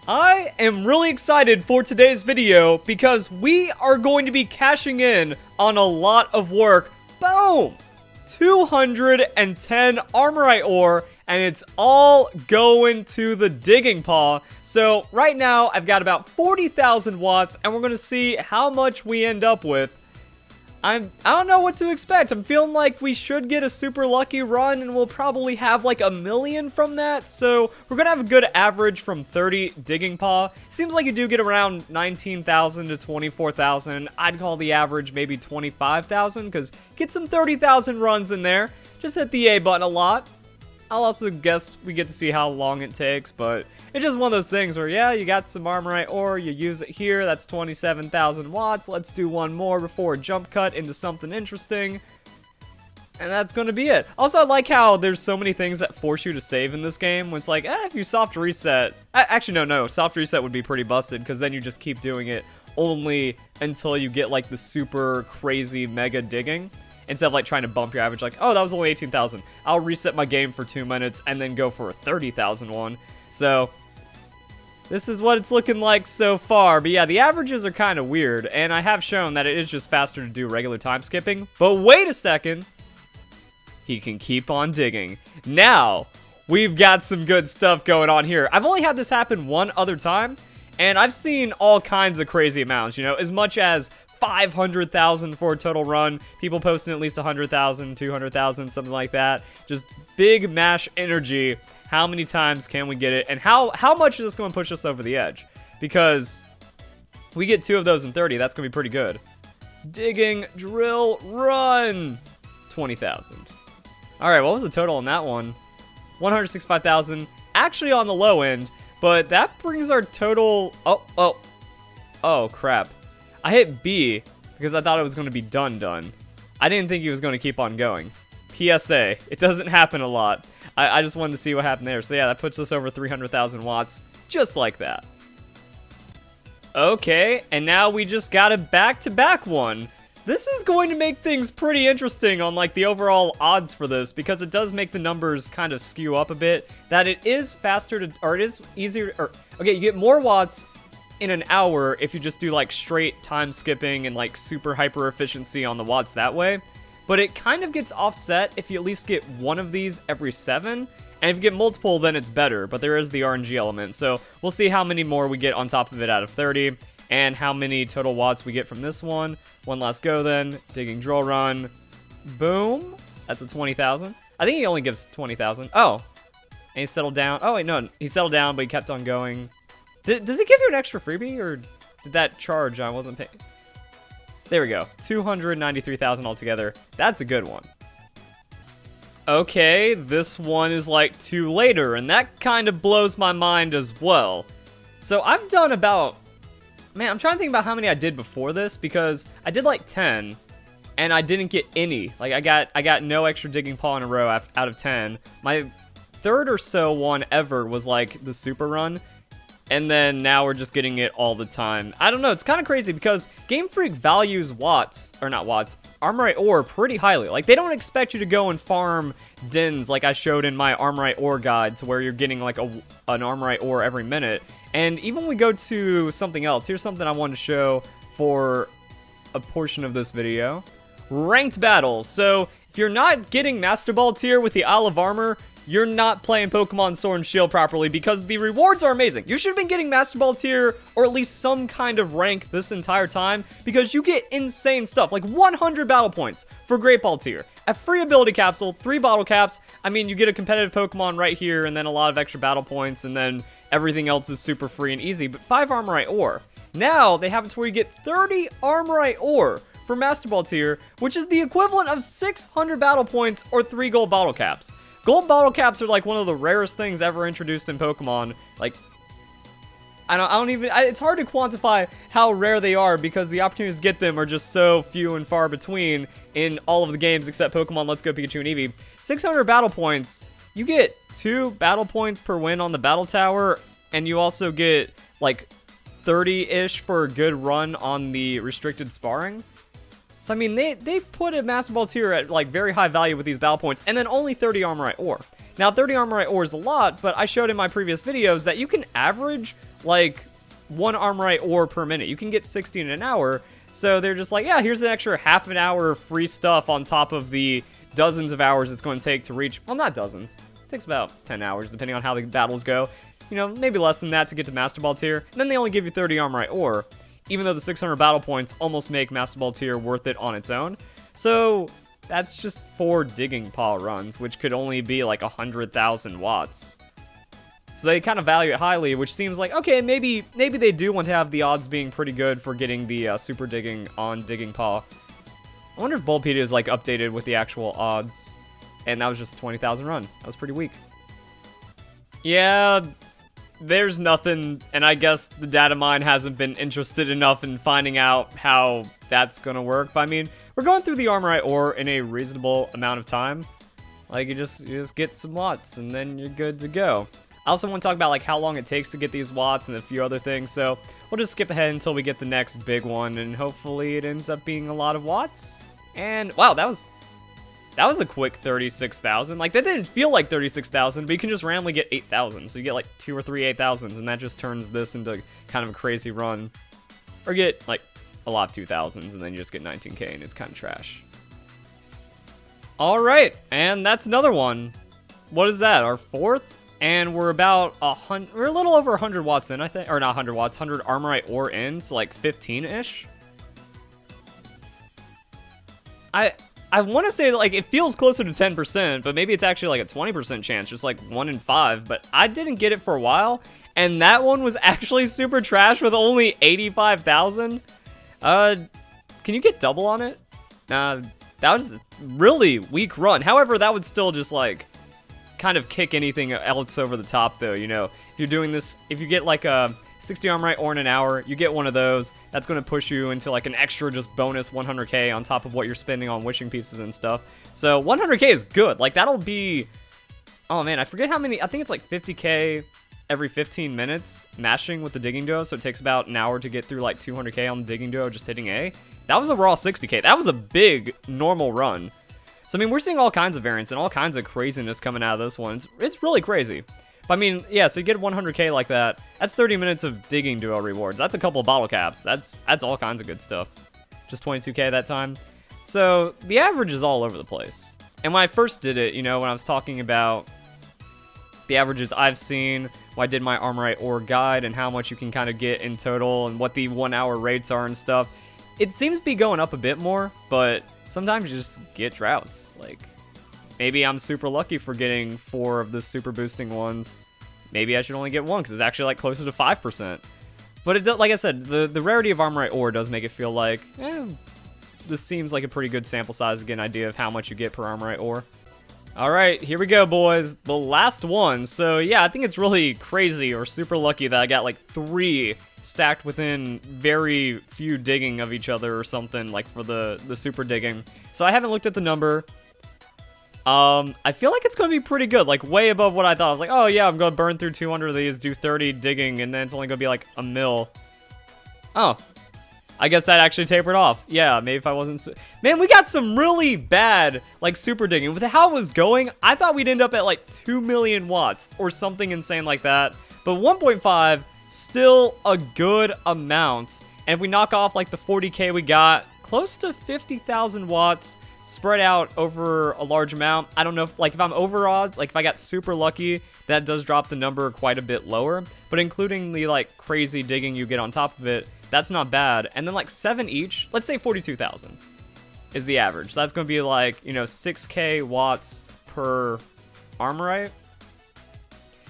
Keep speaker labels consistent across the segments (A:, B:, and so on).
A: I am really excited for today's video because we are going to be cashing in on a lot of work. Boom! 210 Armorite Ore, and it's all going to the digging paw. So right now, I've got about 40,000 watts, and we're going to see how much we end up with. I don't know what to expect. I'm feeling like we should get a super lucky run, and we'll probably have like 1 million from that. So we're gonna have a good average from 30 digging paw. Seems like you do get around 19,000 to 24,000. I'd call the average maybe 25,000 because get some 30,000 runs in there. Just hit the A button a lot. I'll also guess we get to see how long it takes, but it's just one of those things where, yeah, you got some Armorite Ore, you use it here, that's 27,000 watts, let's do one more before a jump cut into something interesting, and that's gonna be it. Also, I like how there's so many things that force you to save in this game, when it's like, if you soft reset, actually, no, soft reset would be pretty busted, because then you just keep doing it only until you get, like, the super crazy mega digging. Instead of like trying to bump your average, like, oh, that was only 18,000. I'll reset my game for 2 minutes and then go for a 30,000 one. So this is what it's looking like so far. But yeah, the averages are kind of weird, and I have shown that it is just faster to do regular time skipping. But wait a second. He can keep on digging. Now, we've got some good stuff going on here. I've only had this happen one other time, and I've seen all kinds of crazy amounts, you know, as much as 500,000 for a total run. People posting at least 100,000, 200,000, something like that. Just big mash energy. How many times can we get it? And how much is this going to push us over the edge? Because we get 2 of those in 30. That's going to be pretty good. Digging, drill, run. 20,000. All right, what was the total on that one? 165,000. Actually on the low end, but that brings our total... Oh, crap. I hit B because I thought it was going to be done. I didn't think he was going to keep on going. PSA, it doesn't happen a lot. I just wanted to see what happened there. So yeah, that puts us over 300,000 watts, just like that. Okay, and now we just got a back-to-back one. This is going to make things pretty interesting on like the overall odds for this, because it does make the numbers kind of skew up a bit. That it is faster to, or it is easier, or okay, you get more watts in an hour if you just do like straight time skipping and like super hyper efficiency on the watts that way. But it kind of gets offset if you at least get one of these every 7. And if you get multiple, then it's better. But there is the RNG element. So we'll see how many more we get on top of it out of 30. And how many total watts we get from this one. One last go then. Digging drill run. Boom. That's a 20,000. I think he only gives 20,000. Oh. And he settled down. Oh, wait, no. He settled down, but he kept on going. Does it give you an extra freebie, or did that charge I wasn't paying? There we go. 293,000 altogether. That's a good one. Okay, this one is like 2 later, and that kind of blows my mind as well. So I've done about... Man, I'm trying to think about how many I did before this, because I did like 10, and I didn't get any. Like, I got no extra digging paw in a row out of 10. My 3rd or so one ever was like the super run. And then now we're just getting it all the time. I don't know, it's kind of crazy because Game Freak values Armorite Ore pretty highly. Like, they don't expect you to go and farm dens like I showed in my Armorite Ore guide, to where you're getting like an Armorite Ore every minute. And even when we go to something else, here's something I wanted to show for a portion of this video. Ranked battles. So if you're not getting Master Ball tier with the Isle of Amor, you're not playing Pokemon Sword and Shield properly, because the rewards are amazing. You should have been getting Master Ball tier, or at least some kind of rank this entire time, because you get insane stuff, like 100 battle points for Great Ball tier, a free ability capsule, 3 bottle caps. I mean, you get a competitive Pokemon right here, and then a lot of extra battle points, and then everything else is super free and easy, but 5 Armorite Ore. Now, they have it to where you get 30 Armorite Ore for Master Ball tier, which is the equivalent of 600 battle points or 3 gold bottle caps. Gold bottle caps are like one of the rarest things ever introduced in Pokemon. Like, it's hard to quantify how rare they are, because the opportunities to get them are just so few and far between in all of the games except Pokemon Let's Go Pikachu and Eevee. 600 battle points, you get 2 battle points per win on the battle tower, and you also get like 30-ish for a good run on the restricted sparring. So, I mean, they put a Master Ball tier at, like, very high value with these battle points, and then only 30 Armorite Ore. Now, 30 Armorite ore is a lot, but I showed in my previous videos that you can average, like, 1 Armorite ore per minute. You can get 60 in an hour, so they're just like, yeah, here's an extra half an hour of free stuff on top of the dozens of hours it's going to take to reach, well, not dozens. It takes about 10 hours, depending on how the battles go. You know, maybe less than that to get to Master Ball tier. And then they only give you 30 Armorite ore, even though the 600 battle points almost make Master Ball tier worth it on its own. So that's just 4 digging paw runs, which could only be like 100,000 watts. So they kind of value it highly, which seems like, okay, maybe they do want to have the odds being pretty good for getting the super digging on digging paw. I wonder if Bulbapedia is like updated with the actual odds. And that was just a 20,000 run. That was pretty weak. Yeah, there's nothing, and I guess the data mine hasn't been interested enough in finding out how that's gonna work. But I mean, we're going through the Armorite ore in a reasonable amount of time. Like, you just get some watts, and then you're good to go. I also want to talk about like how long it takes to get these watts and a few other things, so we'll just skip ahead until we get the next big one, and hopefully it ends up being a lot of watts. And wow, that was a quick 36,000. Like, that didn't feel like 36,000, but you can just randomly get 8,000. So you get like 2 or 3 8,000s, and that just turns this into kind of a crazy run. Or get like a lot of 2,000s, and then you just get 19k, and it's kind of trash. All right, and that's another one. What is that? Our 4th? And we're about 100. We're a little over 100 watts in, I think, or not 100 watts, 100 Armorite ore in, so like 15-ish. I want to say that, like, it feels closer to 10%, but maybe it's actually like a 20% chance, just like 1 in 5. But I didn't get it for a while, and that one was actually super trash with only 85,000. Can you get double on it? That was a really weak run. However, that would still just like kind of kick anything else over the top, though. You know, if you're doing this, if you get like a 60 Armorite ore in an hour, you get one of those. That's going to push you into like an extra just bonus 100k on top of what you're spending on wishing pieces and stuff. So 100k is good. Like, that'll be, oh man, I forget how many. I think it's like 50k every 15 minutes mashing with the digging duo. So it takes about an hour to get through like 200k on the digging duo just hitting A. That was a raw 60k. That was a big normal run. So I mean, we're seeing all kinds of variants and all kinds of craziness coming out of this one. It's really crazy. But I mean, yeah, so you get 100k like that. That's 30 minutes of digging duo rewards. That's a couple of bottle caps. That's all kinds of good stuff. Just 22k that time. So the average is all over the place. And when I first did it, you know, when I was talking about the averages I've seen, when I did my Armorite ore guide and how much you can kind of get in total and what the 1 hour rates are and stuff, it seems to be going up a bit more, but sometimes you just get droughts. Like, maybe I'm super lucky for getting 4 of the super boosting ones. Maybe I should only get 1 because it's actually like closer to 5%. But it does, like I said, the rarity of Armorite ore does make it feel like, this seems like a pretty good sample size to get an idea of how much you get per Armorite ore. All right, here we go, boys. The last one. So yeah, I think it's really crazy or super lucky that I got like 3 stacked within very few digging of each other or something, like for the super digging. So I haven't looked at the number. I feel like it's going to be pretty good, like way above what I thought. I was like, oh yeah, I'm going to burn through 200 of these, do 30 digging, and then it's only going to be like a mil. Oh, I guess that actually tapered off. Yeah, maybe if I wasn't... Man, we got some really bad, like, super digging. With how it was going, I thought we'd end up at like 2 million watts or something insane like that. But 1.5, still a good amount. And if we knock off like the 40k we got, close to 50,000 watts spread out over a large amount. I don't know if, like, if I'm over odds, like if I got super lucky, that does drop the number quite a bit lower. But including the like crazy digging you get on top of it, that's not bad. And then like 7 each, let's say 42,000 is the average. So that's going to be like, you know, 6k watts per Armorite.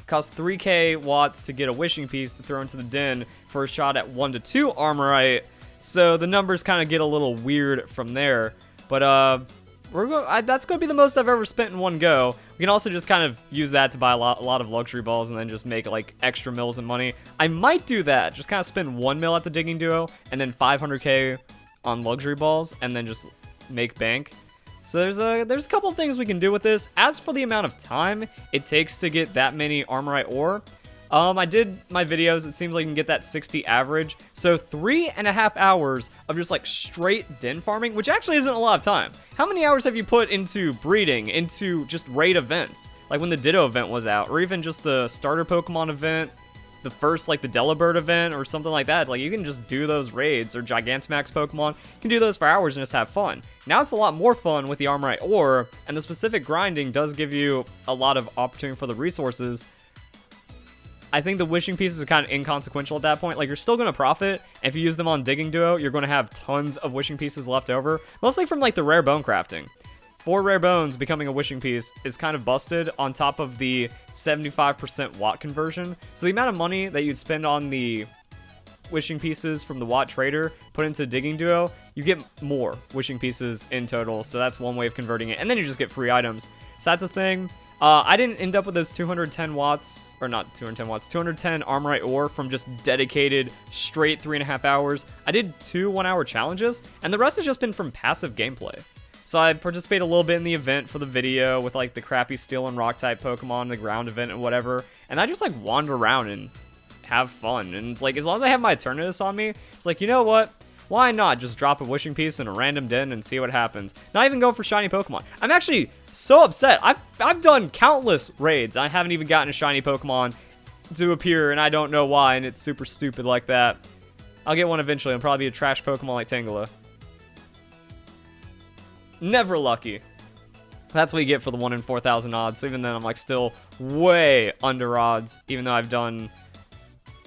A: Costs 3k watts to get a wishing piece to throw into the den for a shot at 1 to 2 Armorite. So the numbers kind of get a little weird from there. But that's going to be the most I've ever spent in one go. We can also just kind of use that to buy a lot of luxury balls and then just make like extra mills and money. I might do that. Just kind of spend 1 mil at the digging duo and then 500k on luxury balls and then just make bank. So there's a couple of things we can do with this. As for the amount of time it takes to get that many Armorite ore, I did my videos. It seems like you can get that 60 average. So 3.5 hours of just like straight den farming, which actually isn't a lot of time. How many hours have you put into breeding, into just raid events? like when the Ditto event was out, or even just the starter Pokemon event, the first, like the Delibird event or something like that. It's like you can just do those raids, or Gigantamax Pokemon. You can do those for hours and just have fun. Now it's a lot more fun with the Armorite Ore, and the specific grinding does give you a lot of opportunity for the resources. I think the wishing pieces are kind of inconsequential at that point. Like, you're still going to profit. If you use them on Digging Duo, you're going to have tons of wishing pieces left over. Mostly from, like, the rare bone crafting. 4 rare bones becoming a wishing piece is kind of busted on top of the 75% watt conversion. So the amount of money that you'd spend on the wishing pieces from the watt trader put into Digging Duo, you get more wishing pieces in total. So that's one way of converting it. And then you just get free items. So that's a thing. I didn't end up with those 210 watts, or not 210 watts, 210 Armorite Ore from just dedicated straight 3.5 hours. I did 2 1-hour challenges, and the rest has just been from passive gameplay. So I participated a little bit in the event for the video with like the crappy steel and rock type Pokemon, the ground event and whatever. And I just like wander around and have fun. And it's like, as long as I have my Eternatus on me, it's like, you know what? Why not just drop a wishing piece in a random den and see what happens? Not even go for shiny Pokemon. I'm actually so upset. I've done countless raids. I haven't even gotten a shiny Pokemon to appear, and I don't know why, and it's super stupid like that. I'll get one eventually. It'll probably be a trash Pokemon like Tangela. Never lucky. That's what you get for the 1 in 4,000 odds. So even then, I'm like still way under odds, even though I've done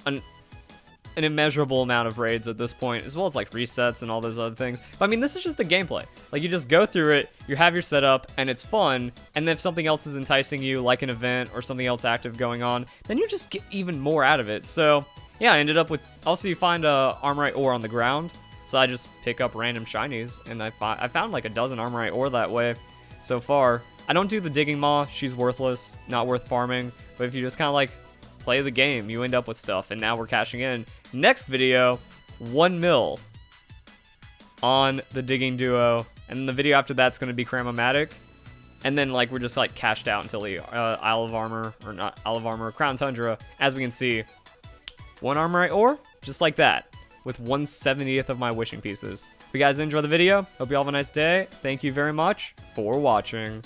A: an immeasurable amount of raids at this point, as well as like resets and all those other things. But I mean, this is just the gameplay. Like, you just go through it, you have your setup, and it's fun. And if something else is enticing you, like an event or something else active going on, then you just get even more out of it. So yeah, I ended up with, also you find a Armorite Ore on the ground. So I just pick up random shinies, and I found like a dozen Armorite Ore that way so far. I don't do the Digging Maw. She's worthless, not worth farming. But if you just kind of like play the game, you end up with stuff. And now we're cashing in. Next video, 1 mil on the Digging Duo. And the video after that's going to be Cramomatic. And then like we're just like cashed out until the Isle of Amor, or not Isle of Amor, Crown Tundra. As we can see, 1 Armorite Ore, just like that, with 1/70th of my wishing pieces. If you guys enjoy the video, hope you all have a nice day. Thank you very much for watching.